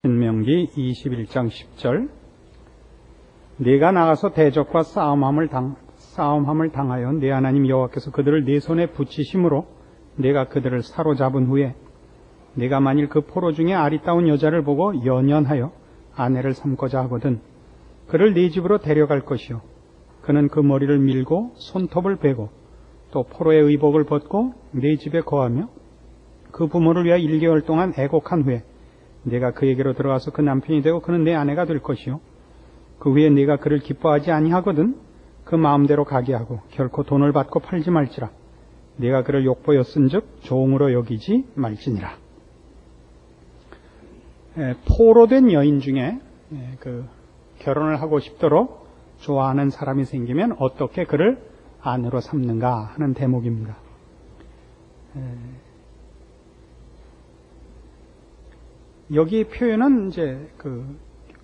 신명기 21장 10절 네가 나가서 대적과 싸움함을 당하여 네 하나님 여호와께서 그들을 네 손에 붙이심으로 네가 그들을 사로잡은 후에 네가 만일 그 포로 중에 아리따운 여자를 보고 연연하여 아내를 삼고자 하거든 그를 네 집으로 데려갈 것이요 그는 그 머리를 밀고 손톱을 베고 또 포로의 의복을 벗고 네 집에 거하며 그 부모를 위하여 1개월 동안 애곡한 후에 네가 그에게로 들어가서 그 남편이 되고 그는 내 아내가 될 것이요 그 후에 네가 그를 기뻐하지 아니하거든 그 마음대로 가게 하고 결코 돈을 받고 팔지 말지라 네가 그를 욕보였은즉 종으로 여기지 말지니라. 포로된 여인 중에 결혼을 하고 싶도록 좋아하는 사람이 생기면 어떻게 그를 아내로 삼는가 하는 대목입니다. 여기 표현은 이제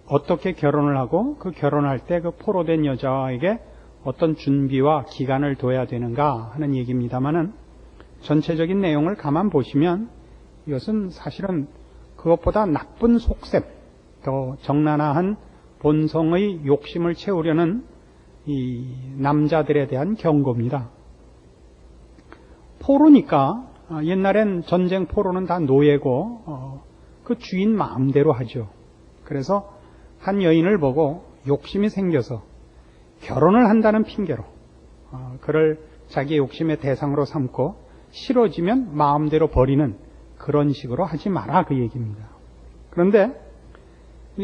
어떻게 결혼을 하고 그 결혼할 때 그 포로된 여자에게 어떤 준비와 기간을 둬야 되는가 하는 얘기입니다만은 전체적인 내용을 가만 보시면 이것은 사실은 그것보다 나쁜 속셈, 더 적나라한 본성의 욕심을 채우려는 이 남자들에 대한 경고입니다. 포로니까 옛날엔 전쟁 포로는 다 노예고 그 주인 마음대로 하죠. 그래서 한 여인을 보고 욕심이 생겨서 결혼을 한다는 핑계로 그를 자기의 욕심의 대상으로 삼고 싫어지면 마음대로 버리는 그런 식으로 하지 마라 그 얘기입니다. 그런데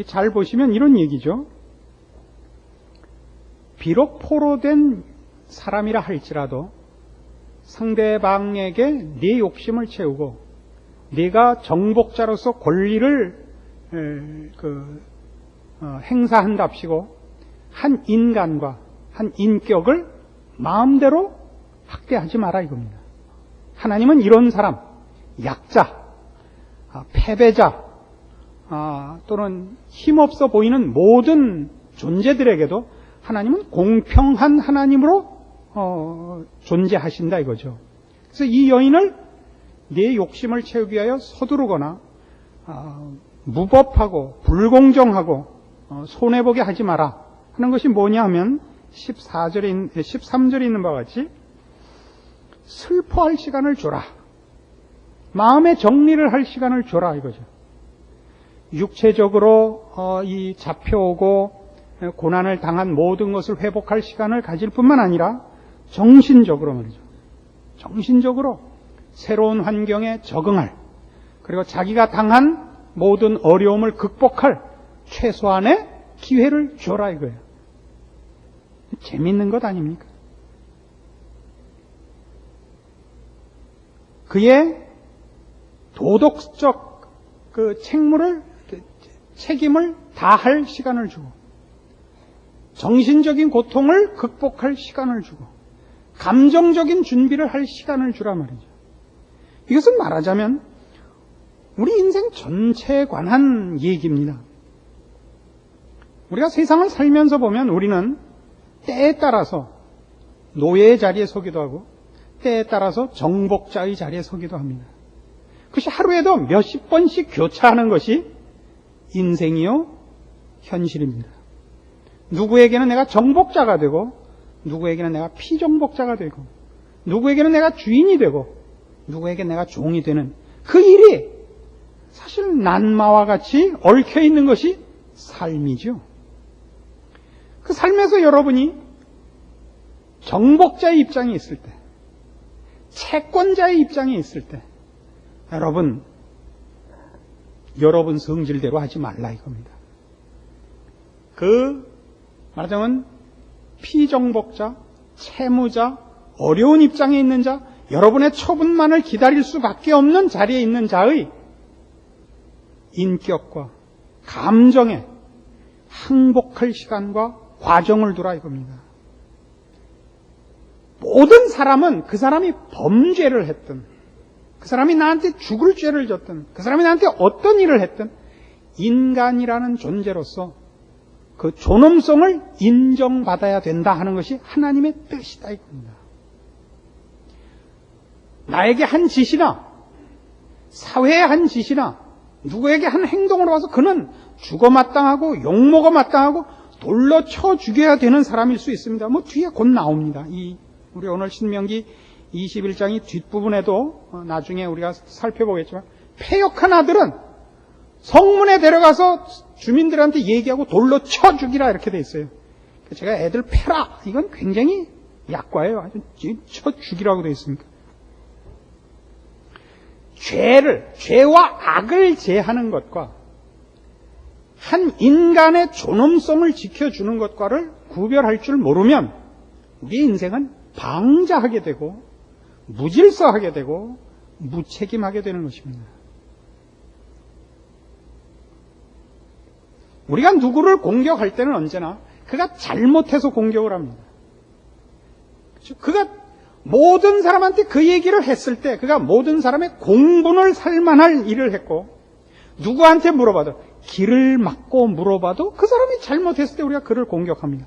잘 보시면 이런 얘기죠. 비록 포로된 사람이라 할지라도 상대방에게 네 욕심을 채우고 네가 정복자로서 권리를 행사한답시고 한 인간과 한 인격을 마음대로 학대하지 마라 이겁니다. 하나님은 이런 사람, 약자, 패배자 또는 힘없어 보이는 모든 존재들에게도 하나님은 공평한 하나님으로 존재하신다 이거죠. 그래서 이 여인을 네 욕심을 채우기 위하여 서두르거나 무법하고 불공정하고 손해보게 하지 마라 하는 것이 뭐냐 하면 13절에 있는 바와 같이 슬퍼할 시간을 줘라. 마음의 정리를 할 시간을 줘라 이거죠. 육체적으로 이 잡혀오고 고난을 당한 모든 것을 회복할 시간을 가질 뿐만 아니라 정신적으로 말이죠. 정신적으로 새로운 환경에 적응할, 그리고 자기가 당한 모든 어려움을 극복할 최소한의 기회를 줘라 이거예요. 재밌는 것 아닙니까? 그의 도덕적 책임을 다할 시간을 주고, 정신적인 고통을 극복할 시간을 주고, 감정적인 준비를 할 시간을 주라 말이죠. 이것은 말하자면 우리 인생 전체에 관한 얘기입니다. 우리가 세상을 살면서 보면 우리는 때에 따라서 노예의 자리에 서기도 하고 때에 따라서 정복자의 자리에 서기도 합니다. 그것이 하루에도 몇십 번씩 교차하는 것이 인생이요 현실입니다. 누구에게는 내가 정복자가 되고 누구에게는 내가 피정복자가 되고 누구에게는 내가 주인이 되고 누구에게 내가 종이 되는 그 일이 사실 난마와 같이 얽혀 있는 것이 삶이죠. 그 삶에서 여러분이 정복자의 입장에 있을 때, 채권자의 입장에 있을 때, 여러분 성질대로 하지 말라 이겁니다. 말하자면 피정복자, 채무자, 어려운 입장에 있는 자, 여러분의 처분만을 기다릴 수밖에 없는 자리에 있는 자의 인격과 감정에 항복할 시간과 과정을 두라 이겁니다. 모든 사람은 그 사람이 범죄를 했든, 그 사람이 나한테 죽을 죄를 졌든, 그 사람이 나한테 어떤 일을 했든 인간이라는 존재로서 그 존엄성을 인정받아야 된다 하는 것이 하나님의 뜻이다 이겁니다. 나에게 한 짓이나 사회에 한 짓이나 누구에게 한 행동으로 봐서 그는 죽어 마땅하고 욕먹어 마땅하고 돌로 쳐 죽여야 되는 사람일 수 있습니다. 뭐 뒤에 곧 나옵니다. 우리 오늘 신명기 21장이 뒷부분에도 나중에 우리가 살펴보겠지만 패역한 아들은 성문에 데려가서 주민들한테 얘기하고 돌로 쳐 죽이라 이렇게 돼 있어요. 제가 애들 패라 이건 굉장히 약과예요. 아주 쳐 죽이라고 돼 있습니까? 죄와 악을 제하는 것과 한 인간의 존엄성을 지켜주는 것과를 구별할 줄 모르면 우리 인생은 방자하게 되고 무질서하게 되고 무책임하게 되는 것입니다. 우리가 누구를 공격할 때는 언제나 그가 잘못해서 공격을 합니다. 그렇죠? 그가 모든 사람한테 그 얘기를 했을 때 그가 모든 사람의 공분을 살만할 일을 했고 누구한테 물어봐도 길을 막고 물어봐도 그 사람이 잘못했을 때 우리가 그를 공격합니다.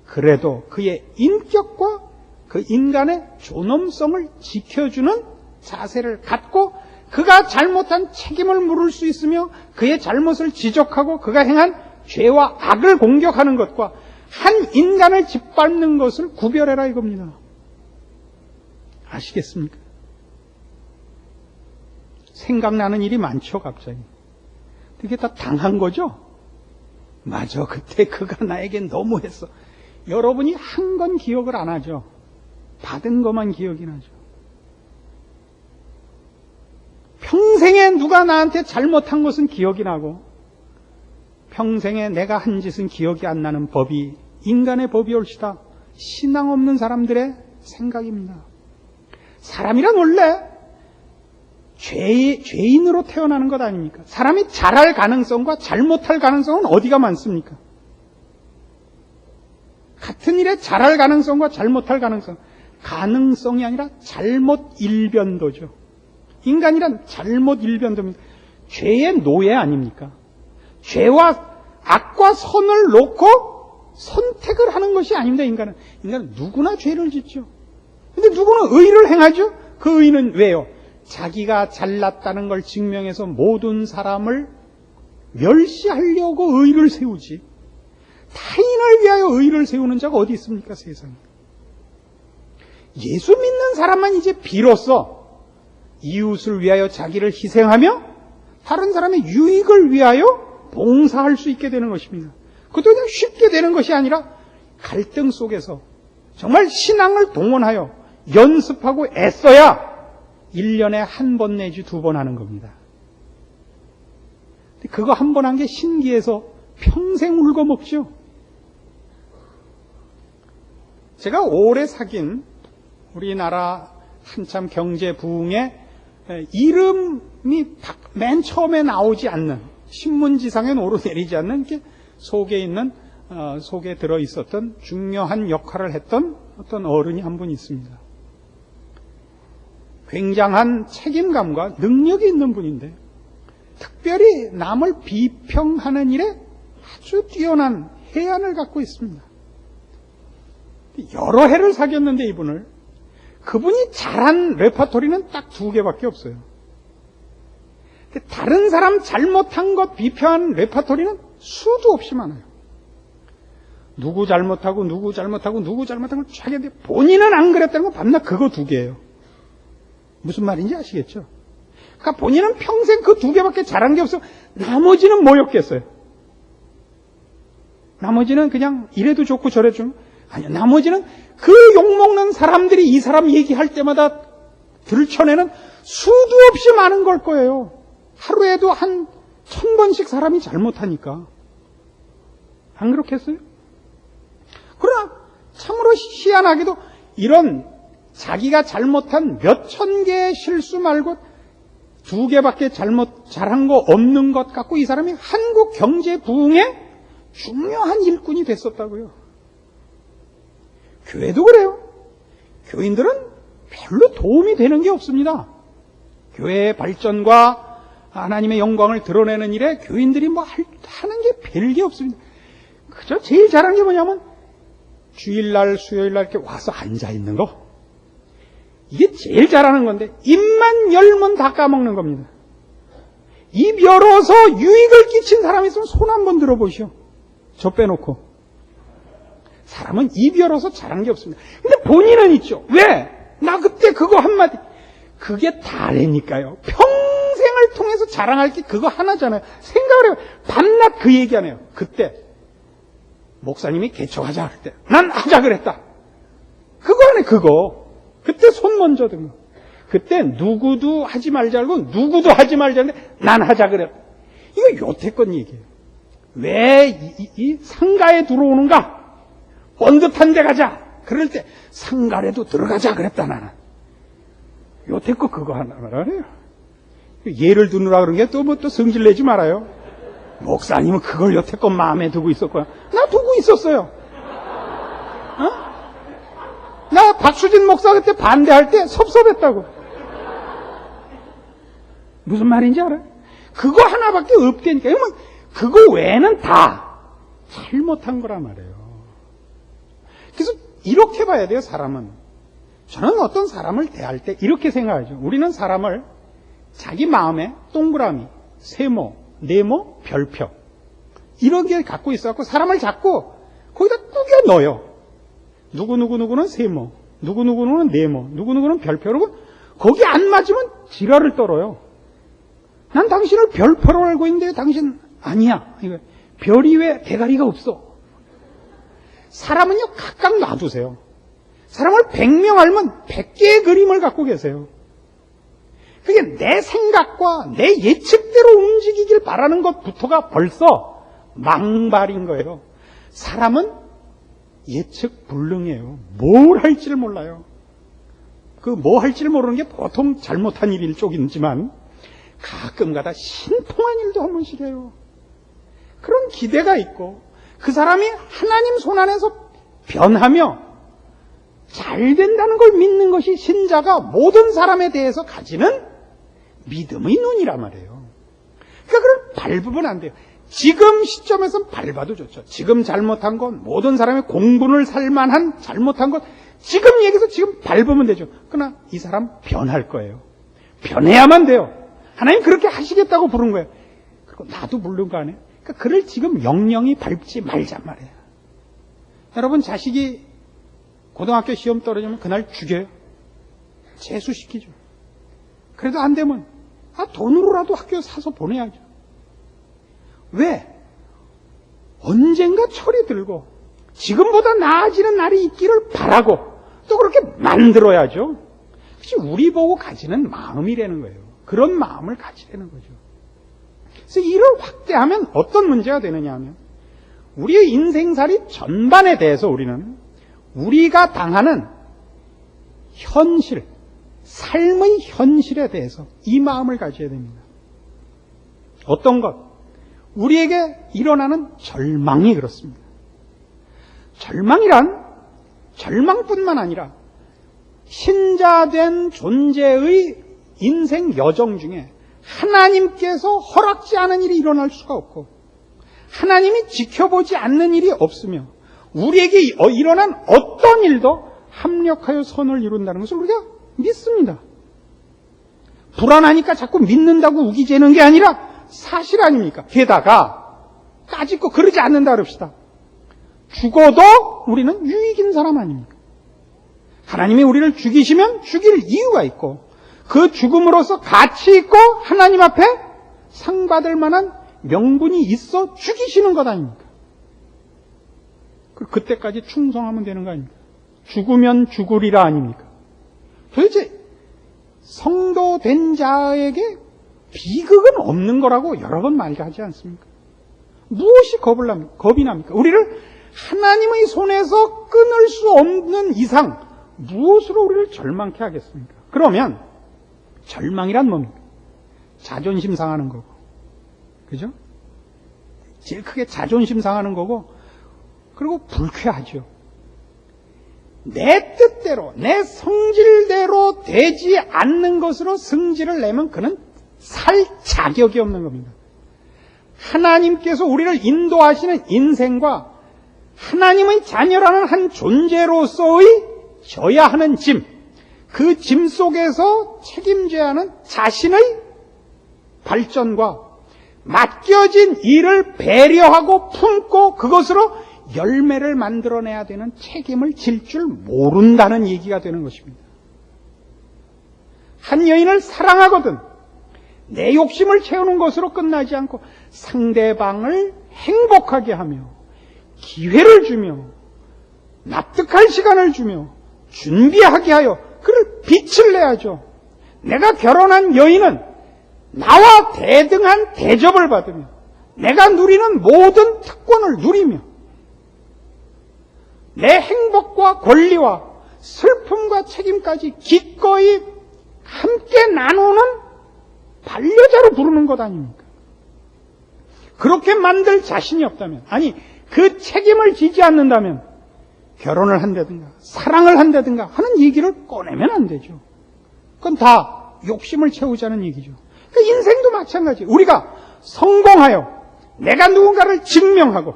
그래도 그의 인격과 그 인간의 존엄성을 지켜주는 자세를 갖고 그가 잘못한 책임을 물을 수 있으며 그의 잘못을 지적하고 그가 행한 죄와 악을 공격하는 것과 한 인간을 짓밟는 것을 구별해라 이겁니다. 아시겠습니까? 생각나는 일이 많죠, 갑자기. 이게 다 당한 거죠? 맞아, 그때 그가 나에게 너무했어. 여러분이 한 건 기억을 안 하죠. 받은 것만 기억이 나죠. 평생에 누가 나한테 잘못한 것은 기억이 나고 평생에 내가 한 짓은 기억이 안 나는 법이 인간의 법이 옳시다. 신앙 없는 사람들의 생각입니다. 사람이란 원래 죄인으로 태어나는 것 아닙니까? 사람이 잘할 가능성과 잘못할 가능성은 어디가 많습니까? 같은 일에 잘할 가능성과 잘못할 가능성이 아니라 잘못 일변도죠. 인간이란 잘못 일변도입니다. 죄의 노예 아닙니까? 죄와 악과 선을 놓고 선택을 하는 것이 아닙니다. 인간은 누구나 죄를 짓죠. 근데 누구는 의를 행하죠? 그 의는 왜요? 자기가 잘났다는 걸 증명해서 모든 사람을 멸시하려고 의를 세우지. 타인을 위하여 의를 세우는 자가 어디 있습니까, 세상에? 예수 믿는 사람만 이제 비로소 이웃을 위하여 자기를 희생하며 다른 사람의 유익을 위하여 봉사할 수 있게 되는 것입니다. 그것도 그냥 쉽게 되는 것이 아니라 갈등 속에서 정말 신앙을 동원하여 연습하고 애써야 1년에 한 번 내지 2번 하는 겁니다. 그거 한 번 한 게 신기해서 평생 울거먹죠. 제가 오래 사귄 우리나라 한참 경제 부흥의 이름이 맨 처음에 나오지 않는 신문지상에 오르내리지 않는 이렇게 속에 들어 있었던 중요한 역할을 했던 어떤 어른이 한 분 있습니다. 굉장한 책임감과 능력이 있는 분인데 특별히 남을 비평하는 일에 아주 뛰어난 해안을 갖고 있습니다. 여러 해를 사귀었는데 이분을 그분이 잘한 레퍼토리는 딱 2개밖에 없어요. 다른 사람 잘못한 것 비평하는 레퍼토리는 수도 없이 많아요. 누구 잘못하고 누구 잘못하고 누구 잘못한 걸 쫙 했는데 본인은 안 그랬다는 건 밤낮 그거 2개예요. 무슨 말인지 아시겠죠? 그러니까 본인은 평생 그 2개밖에 잘한 게 없어. 나머지는 뭐였겠어요? 나머지는 그냥 이래도 좋고 저래도 좋고 아니요. 나머지는 그 욕먹는 사람들이 이 사람 얘기할 때마다 들춰내는 수도 없이 많은 걸 거예요. 하루에도 한 1000번씩 사람이 잘못하니까. 안 그렇겠어요? 그러나 참으로 희한하게도 이런 자기가 잘못한 몇천 개의 실수 말고 2개밖에 잘한 거 없는 것 갖고 이 사람이 한국 경제 부흥의 중요한 일꾼이 됐었다고요. 교회도 그래요. 교인들은 별로 도움이 되는 게 없습니다. 교회의 발전과 하나님의 영광을 드러내는 일에 교인들이 하는 게 별게 없습니다. 그저 제일 잘하는 게 뭐냐면 주일날, 수요일날 이렇게 와서 앉아있는 거. 이게 제일 잘하는 건데 입만 열면 다 까먹는 겁니다. 이별어서 유익을 끼친 사람이 있으면 손 한번 들어보시오. 저 빼놓고. 사람은 이별어서 잘한 게 없습니다. 근데 본인은 있죠. 왜? 나 그때 그거 한마디. 그게 다래니까요. 평생을 통해서 자랑할 게 그거 하나잖아요. 생각을 해요. 밤낮 그 얘기 안 해요. 그때 목사님이 개척하자 할 때 난 하자 그랬다. 그거 안 해. 그거. 그때 손 먼저 든 거. 그때 누구도 하지 말자고 누구도 하지 말자는데 난 하자 그래. 이거 여태껏 얘기예요. 왜 이 상가에 들어오는가? 번듯한 데 가자. 그럴 때 상가에도 들어가자 그랬다 나는. 여태껏 그거 하나 말아요. 예를 두느라 그런 게 또 뭐 또 성질 내지 말아요. 목사님은 그걸 여태껏 마음에 두고 있었구나. 나 두고 있었어요. 나 박수진 목사 그때 반대할 때 섭섭했다고. 무슨 말인지 알아요? 그거 하나밖에 없다니까. 그거 외에는 다 잘못한 거란 말이에요. 그래서 이렇게 봐야 돼요, 사람은. 저는 어떤 사람을 대할 때 이렇게 생각하죠. 우리는 사람을 자기 마음에 동그라미, 세모, 네모, 별표 이런 게 갖고 있어갖고 사람을 자꾸 거기다 꾸겨 넣어요. 누구누구는 세모, 누구누구는 네모, 누구누구는 별표. 여러분, 거기 안 맞으면 지랄을 떨어요. 난 당신을 별표로 알고 있는데 당신 아니야. 이거 별이 왜 대가리가 없어? 사람은요, 각각 놔두세요. 사람을 100명 알면 100개의 그림을 갖고 계세요. 그게 내 생각과 내 예측대로 움직이길 바라는 것부터가 벌써 망발인 거예요. 사람은 예측 불능이에요. 뭘 할지를 몰라요. 그 뭐 할지를 모르는 게 보통 잘못한 일일 쪽이지만 가끔가다 신통한 일도 한 번씩 해요. 그런 기대가 있고 그 사람이 하나님 손안에서 변하며 잘 된다는 걸 믿는 것이 신자가 모든 사람에 대해서 가지는 믿음의 눈이란 말이에요. 그러니까 그걸 밟으면 안 돼요. 지금 시점에서는 밟아도 좋죠. 지금 잘못한 건 모든 사람의 공분을 살만한 잘못한 것 지금 얘기해서 지금 밟으면 되죠. 그러나 이 사람 변할 거예요. 변해야만 돼요. 하나님 그렇게 하시겠다고 부른 거예요. 그리고 나도 부른 거 아니에요. 그러니까 그를 지금 영영이 밟지 말자 말이에요. 여러분 자식이 고등학교 시험 떨어지면 그날 죽여요. 재수시키죠. 그래도 안 되면 돈으로라도 학교 사서 보내야죠. 왜? 언젠가 철이 들고 지금보다 나아지는 날이 있기를 바라고 또 그렇게 만들어야죠. 그것이 우리 보고 가지는 마음이라는 거예요. 그런 마음을 가지라는 거죠. 그래서 이를 확대하면 어떤 문제가 되느냐 하면 우리의 인생살이 전반에 대해서 우리는 우리가 당하는 현실, 삶의 현실에 대해서 이 마음을 가져야 됩니다. 어떤 것? 우리에게 일어나는 절망이 그렇습니다. 절망이란 절망뿐만 아니라 신자된 존재의 인생 여정 중에 하나님께서 허락지 않은 일이 일어날 수가 없고 하나님이 지켜보지 않는 일이 없으며 우리에게 일어난 어떤 일도 합력하여 선을 이룬다는 것을 우리가 믿습니다. 불안하니까 자꾸 믿는다고 우기재는 게 아니라 사실 아닙니까? 게다가 까짓거 그러지 않는다 그럽시다. 죽어도 우리는 유익인 사람 아닙니까? 하나님이 우리를 죽이시면 죽일 이유가 있고 그 죽음으로써 가치 있고 하나님 앞에 상 받을 만한 명분이 있어 죽이시는 것 아닙니까? 그때까지 충성하면 되는 거 아닙니까? 죽으면 죽으리라 아닙니까? 도대체 성도 된 자에게 비극은 없는 거라고 여러 번 말하지 않습니까? 무엇이 겁이 납니까? 우리를 하나님의 손에서 끊을 수 없는 이상 무엇으로 우리를 절망케 하겠습니까? 그러면 절망이란 뭡니까? 자존심 상하는 거고, 그죠? 제일 크게 자존심 상하는 거고, 그리고 불쾌하죠. 내 뜻대로, 내 성질대로 되지 않는 것으로 성질을 내면 그는 살 자격이 없는 겁니다. 하나님께서 우리를 인도하시는 인생과 하나님의 자녀라는 한 존재로서의 져야 하는 짐, 그 짐 속에서 책임져야 하는 자신의 발전과 맡겨진 일을 배려하고 품고 그것으로 열매를 만들어내야 되는 책임을 질 줄 모른다는 얘기가 되는 것입니다. 한 여인을 사랑하거든 내 욕심을 채우는 것으로 끝나지 않고 상대방을 행복하게 하며 기회를 주며 납득할 시간을 주며 준비하게 하여 그를 빛을 내야죠. 내가 결혼한 여인은 나와 대등한 대접을 받으며 내가 누리는 모든 특권을 누리며 내 행복과 권리와 슬픔과 책임까지 기꺼이 함께 나누는 반려자로 부르는 것 아닙니까? 그렇게 만들 자신이 없다면, 아니 그 책임을 지지 않는다면 결혼을 한다든가 사랑을 한다든가 하는 얘기를 꺼내면 안 되죠. 그건 다 욕심을 채우자는 얘기죠. 그러니까 인생도 마찬가지예요. 우리가 성공하여 내가 누군가를 증명하고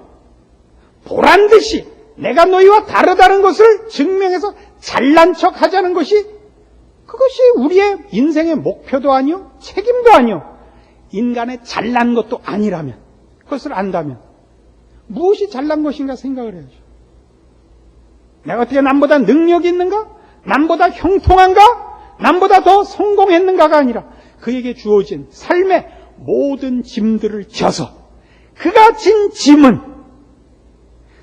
보란듯이 내가 너희와 다르다는 것을 증명해서 잘난 척 하자는 것이 그것이 우리의 인생의 목표도 아니요 책임도 아니요 인간의 잘난 것도 아니라면 그것을 안다면 무엇이 잘난 것인가 생각을 해야죠. 내가 어떻게 남보다 능력이 있는가? 남보다 형통한가? 남보다 더 성공했는가가 아니라 그에게 주어진 삶의 모든 짐들을 져서 그가 진 짐은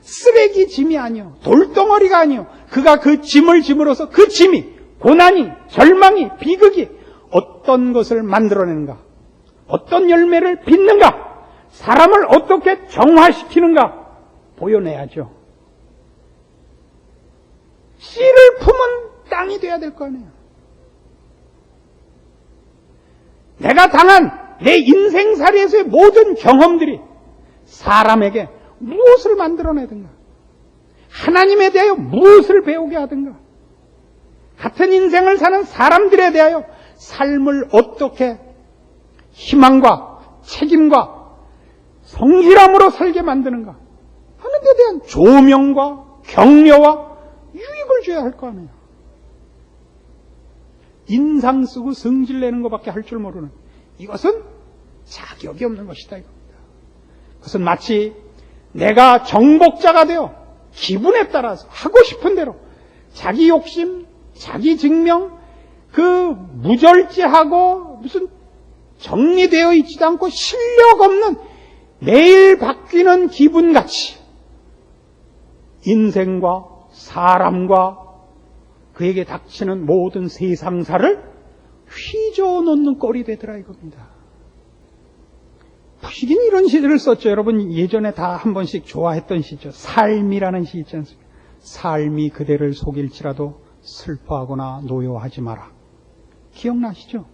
쓰레기 짐이 아니요 돌덩어리가 아니요 그가 그 짐을 짐으로써 그 짐이 고난이 절망이 비극이 어떤 것을 만들어내는가 어떤 열매를 빚는가 사람을 어떻게 정화시키는가 보여내야죠. 씨를 품은 땅이 돼야 될 거 아니에요. 내가 당한 내 인생살이에서의 모든 경험들이 사람에게 무엇을 만들어내든가 하나님에 대하여 무엇을 배우게 하든가 같은 인생을 사는 사람들에 대하여 삶을 어떻게 희망과 책임과 성실함으로 살게 만드는가 하는 데 대한 조명과 격려와 유익을 줘야 할 거 아니에요. 인상 쓰고 성질 내는 것밖에 할 줄 모르는 이것은 자격이 없는 것이다 이겁니다. 그것은 마치 내가 정복자가 되어 기분에 따라서 하고 싶은 대로 자기 욕심, 자기 증명, 그 무절제하고 무슨 정리되어 있지도 않고 실력 없는 매일 바뀌는 기분같이 인생과 사람과 그에게 닥치는 모든 세상사를 휘저어놓는 꼴이 되더라 이겁니다. 푸시긴 이런 시를 썼죠. 여러분 예전에 다 한 번씩 좋아했던 시죠. 삶이라는 시 있지 않습니까? 삶이 그대를 속일지라도 슬퍼하거나 노여하지 마라. 기억나시죠?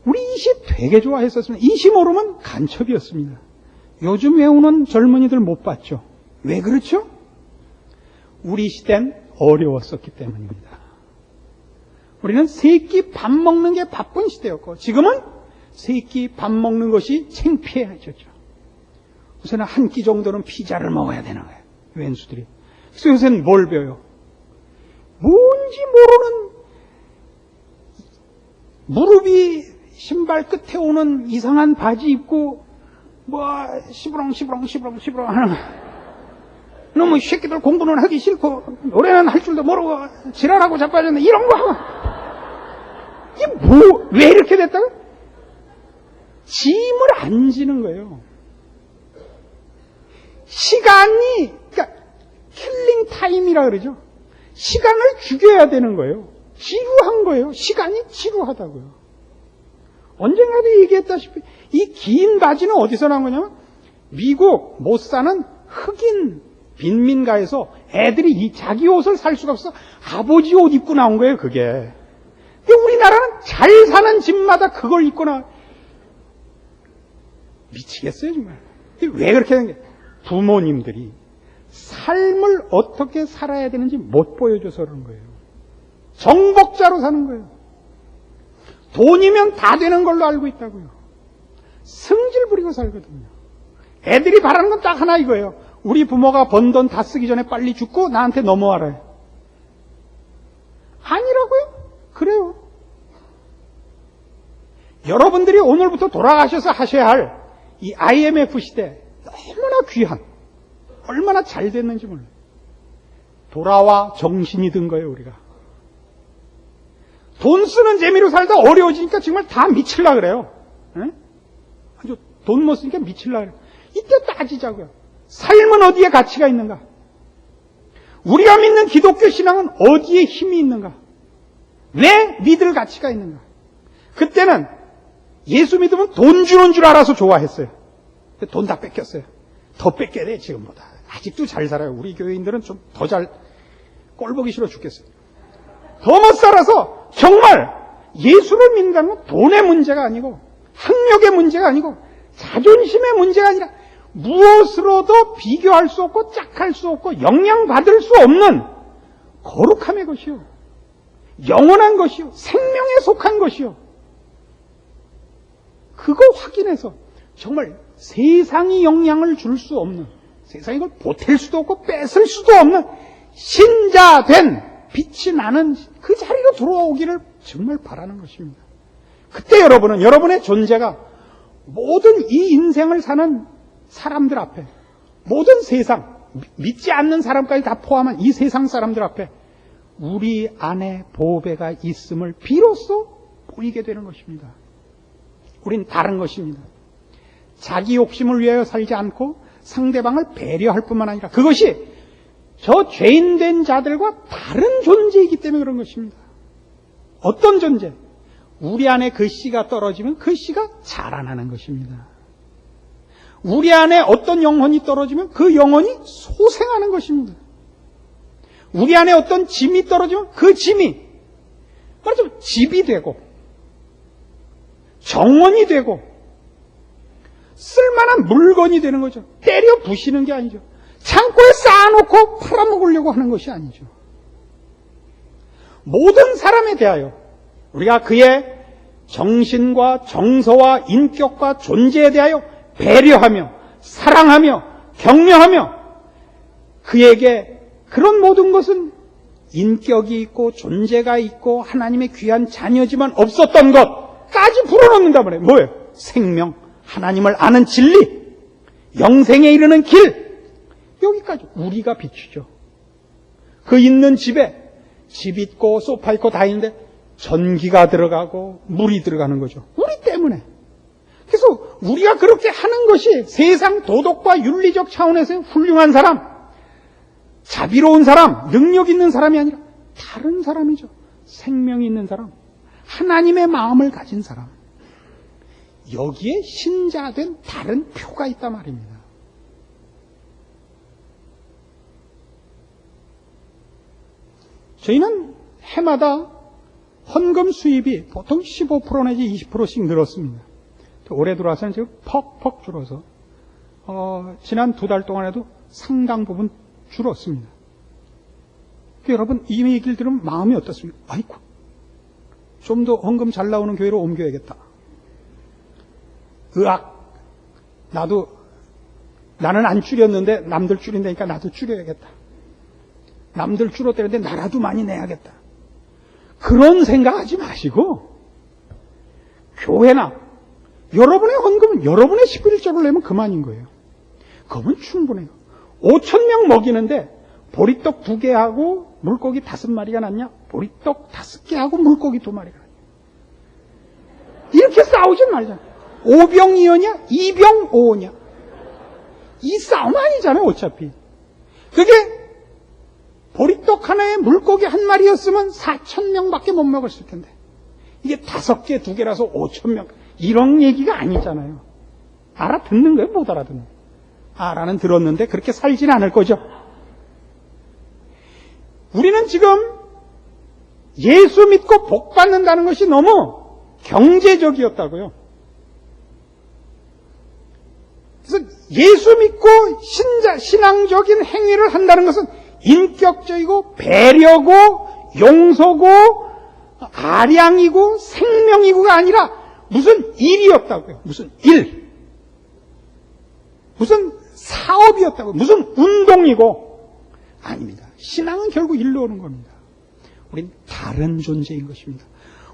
우리 이 시 되게 좋아했었습니다. 이 시 모르면 간첩이었습니다. 요즘 외우는 젊은이들 못 봤죠. 왜 그렇죠? 우리 시대는 어려웠었기 때문입니다. 우리는 세 끼 밥 먹는 게 바쁜 시대였고 지금은 세 끼 밥 먹는 것이 창피해졌죠. 우선은 한 끼 정도는 피자를 먹어야 되는 거예요. 왼수들이. 그래서 요새는 뭘 배워요? 뭔지 모르는 무릎이 신발 끝에 오는 이상한 바지 입고 시부렁 하는 너무 새끼들 공부는 하기 싫고 노래는 할 줄도 모르고 지랄하고 자빠졌네 이런 거 하고 이게 왜 이렇게 됐다고? 짐을 안 지는 거예요. 시간이 그러니까 킬링 타임이라 그러죠. 시간을 죽여야 되는 거예요. 지루한 거예요. 시간이 지루하다고요. 언젠가도 얘기했다시피 이 긴 바지는 어디서 나온 거냐면 미국 못 사는 흑인 빈민가에서 애들이 자기 옷을 살 수가 없어 아버지 옷 입고 나온 거예요. 그게. 근데 우리나라는 잘 사는 집마다 그걸 입고 미치겠어요 정말. 왜 그렇게 하는 게 부모님들이 삶을 어떻게 살아야 되는지 못 보여줘서 그런 거예요. 정복자로 사는 거예요. 돈이면 다 되는 걸로 알고 있다고요. 성질 부리고 살거든요. 애들이 바라는 건 딱 하나 이거예요. 우리 부모가 번 돈 다 쓰기 전에 빨리 죽고 나한테 넘어와라. 아니라고요? 그래요. 여러분들이 오늘부터 돌아가셔서 하셔야 할 이 IMF 시대 너무나 귀한, 얼마나 잘 됐는지 몰라요. 돌아와 정신이 든 거예요, 우리가. 돈 쓰는 재미로 살다 어려워지니까 정말 다 미칠라 그래요. 응? 아주 돈 못 쓰니까 미칠라 그래요. 이때 따지자고요. 삶은 어디에 가치가 있는가? 우리가 믿는 기독교 신앙은 어디에 힘이 있는가? 왜 믿을 가치가 있는가? 그때는 예수 믿으면 돈 주는 줄 알아서 좋아했어요. 돈 다 뺏겼어요. 더 뺏겨야 돼, 지금보다. 아직도 잘 살아요. 우리 교회인들은 좀 더 잘, 꼴보기 싫어 죽겠어요. 더 못 살아서 정말 예수를 믿는다는 건 돈의 문제가 아니고, 학력의 문제가 아니고, 자존심의 문제가 아니라 무엇으로도 비교할 수 없고 짝할 수 없고 영향받을 수 없는 거룩함의 것이요, 영원한 것이요, 생명에 속한 것이요. 그거 확인해서 정말 세상이 영향을 줄 수 없는, 세상이 이걸 보탤 수도 없고 뺏을 수도 없는 신자된 빛이 나는 그 자리로 들어오기를 정말 바라는 것입니다. 그때 여러분은 여러분의 존재가 모든 이 인생을 사는 사람들 앞에, 모든 세상, 믿지 않는 사람까지 다 포함한 이 세상 사람들 앞에 우리 안에 보배가 있음을 비로소 보이게 되는 것입니다. 우린 다른 것입니다. 자기 욕심을 위하여 살지 않고 상대방을 배려할 뿐만 아니라 그것이 저 죄인된 자들과 다른 존재이기 때문에 그런 것입니다. 어떤 존재? 우리 안에 그 씨가 떨어지면 그 씨가 자라나는 것입니다. 우리 안에 어떤 영혼이 떨어지면 그 영혼이 소생하는 것입니다. 우리 안에 어떤 짐이 떨어지면 그 짐이 말하자면 집이 되고 정원이 되고 쓸만한 물건이 되는 거죠. 때려 부시는 게 아니죠. 창고에 쌓아놓고 팔아먹으려고 하는 것이 아니죠. 모든 사람에 대하여 우리가 그의 정신과 정서와 인격과 존재에 대하여 배려하며 사랑하며 격려하며 그에게 그런 모든 것은 인격이 있고 존재가 있고 하나님의 귀한 자녀지만 없었던 것까지 불어넣는단 말이에요. 뭐예요? 생명, 하나님을 아는 진리, 영생에 이르는 길, 여기까지 우리가 비추죠. 그 있는 집에 집 있고 소파 있고 다 있는데 전기가 들어가고 물이 들어가는 거죠. 우리 때문에. 그래서 우리가 그렇게 하는 것이 세상 도덕과 윤리적 차원에서 훌륭한 사람, 자비로운 사람, 능력 있는 사람이 아니라 다른 사람이죠. 생명이 있는 사람, 하나님의 마음을 가진 사람. 여기에 신자된 다른 표가 있단 말입니다. 저희는 해마다 헌금 수입이 보통 15% 내지 20%씩 늘었습니다. 올해 들어와서는 지금 퍽퍽 줄어서 지난 2달 동안에도 상당 부분 줄었습니다. 여러분 이 얘기를 들으면 마음이 어떻습니까? 아이고, 좀 더 헌금 잘 나오는 교회로 옮겨야겠다. 나는 안 줄였는데 남들 줄인다니까 나도 줄여야겠다. 남들 줄었다는데 나라도 많이 내야겠다. 그런 생각하지 마시고 교회나 여러분의 헌금은 여러분의 11조를 내면 그만인 거예요. 그러면 충분해요. 5,000명 먹이는데 보리떡 2개 하고 물고기 5마리가 낫냐? 보리떡 5개 하고 물고기 2마리가 낫냐? 이렇게 싸우지 말자. 5병 2호냐? 2병 5호냐? 이 싸움 아니잖아요, 어차피. 그게 보리떡 하나에 물고기 1마리였으면 4,000명밖에 못 먹었을 텐데. 이게 5개, 2개라서 5,000명. 이런 얘기가 아니잖아요. 알아듣는 거예요, 못 알아듣는 거예요. 알아는 들었는데 그렇게 살진 않을 거죠. 우리는 지금 예수 믿고 복 받는다는 것이 너무 경제적이었다고요. 그래서 예수 믿고 신앙적인 행위를 한다는 것은 인격적이고 배려고 용서고 아량이고 생명이고가 아니라 무슨 일이었다고요. 무슨 일. 무슨 사업이었다고요. 무슨 운동이고. 아닙니다. 신앙은 결국 일로 오는 겁니다. 우린 다른 존재인 것입니다.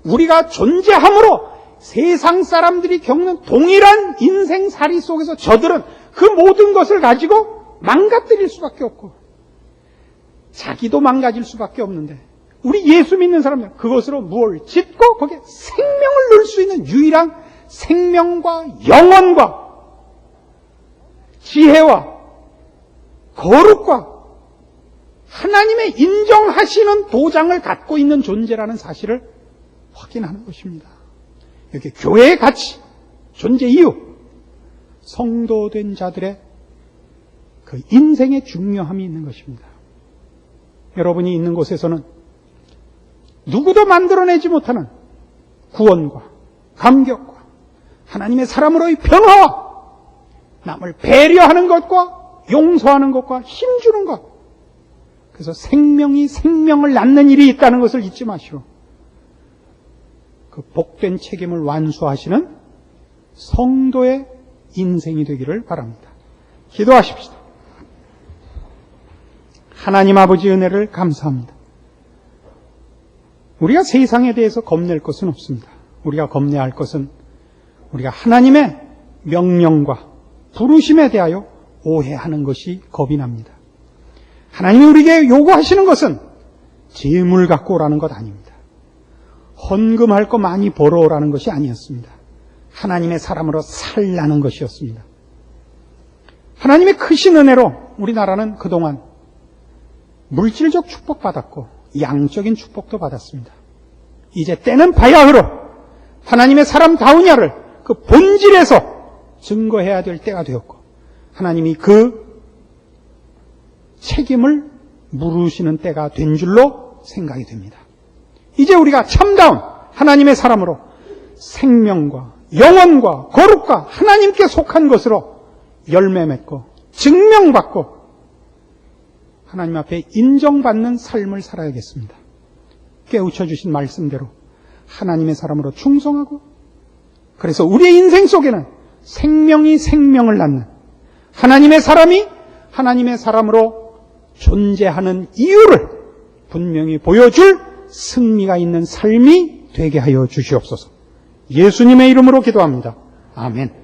우리가 존재함으로 세상 사람들이 겪는 동일한 인생살이 속에서 저들은 그 모든 것을 가지고 망가뜨릴 수밖에 없고 자기도 망가질 수밖에 없는데 우리 예수 믿는 사람들 그것으로 무엇을 짓고 거기에 생명을 넣을 수 있는 유일한 생명과 영원과 지혜와 거룩과 하나님의 인정하시는 도장을 갖고 있는 존재라는 사실을 확인하는 것입니다. 여기 교회의 가치, 존재 이유, 성도된 자들의 그 인생의 중요함이 있는 것입니다. 여러분이 있는 곳에서는 누구도 만들어내지 못하는 구원과 감격과 하나님의 사람으로의 평화와 남을 배려하는 것과 용서하는 것과 힘주는 것, 그래서 생명이 생명을 낳는 일이 있다는 것을 잊지 마시오. 그 복된 책임을 완수하시는 성도의 인생이 되기를 바랍니다. 기도하십시다. 하나님 아버지 은혜를 감사합니다. 우리가 세상에 대해서 겁낼 것은 없습니다. 우리가 겁내야 할 것은 우리가 하나님의 명령과 부르심에 대하여 오해하는 것이 겁이 납니다. 하나님이 우리에게 요구하시는 것은 재물 갖고 오라는 것 아닙니다. 헌금할 거 많이 벌어오라는 것이 아니었습니다. 하나님의 사람으로 살라는 것이었습니다. 하나님의 크신 은혜로 우리나라는 그동안 물질적 축복받았고 양적인 축복도 받았습니다. 이제 때는 바야흐로 하나님의 사람다우냐를 그 본질에서 증거해야 될 때가 되었고 하나님이 그 책임을 물으시는 때가 된 줄로 생각이 됩니다. 이제 우리가 참다운 하나님의 사람으로 생명과 영혼과 거룩과 하나님께 속한 것으로 열매 맺고 증명받고 하나님 앞에 인정받는 삶을 살아야겠습니다. 깨우쳐 주신 말씀대로 하나님의 사람으로 충성하고 그래서 우리의 인생 속에는 생명이 생명을 낳는 하나님의 사람이 하나님의 사람으로 존재하는 이유를 분명히 보여줄 승리가 있는 삶이 되게 하여 주시옵소서. 예수님의 이름으로 기도합니다. 아멘.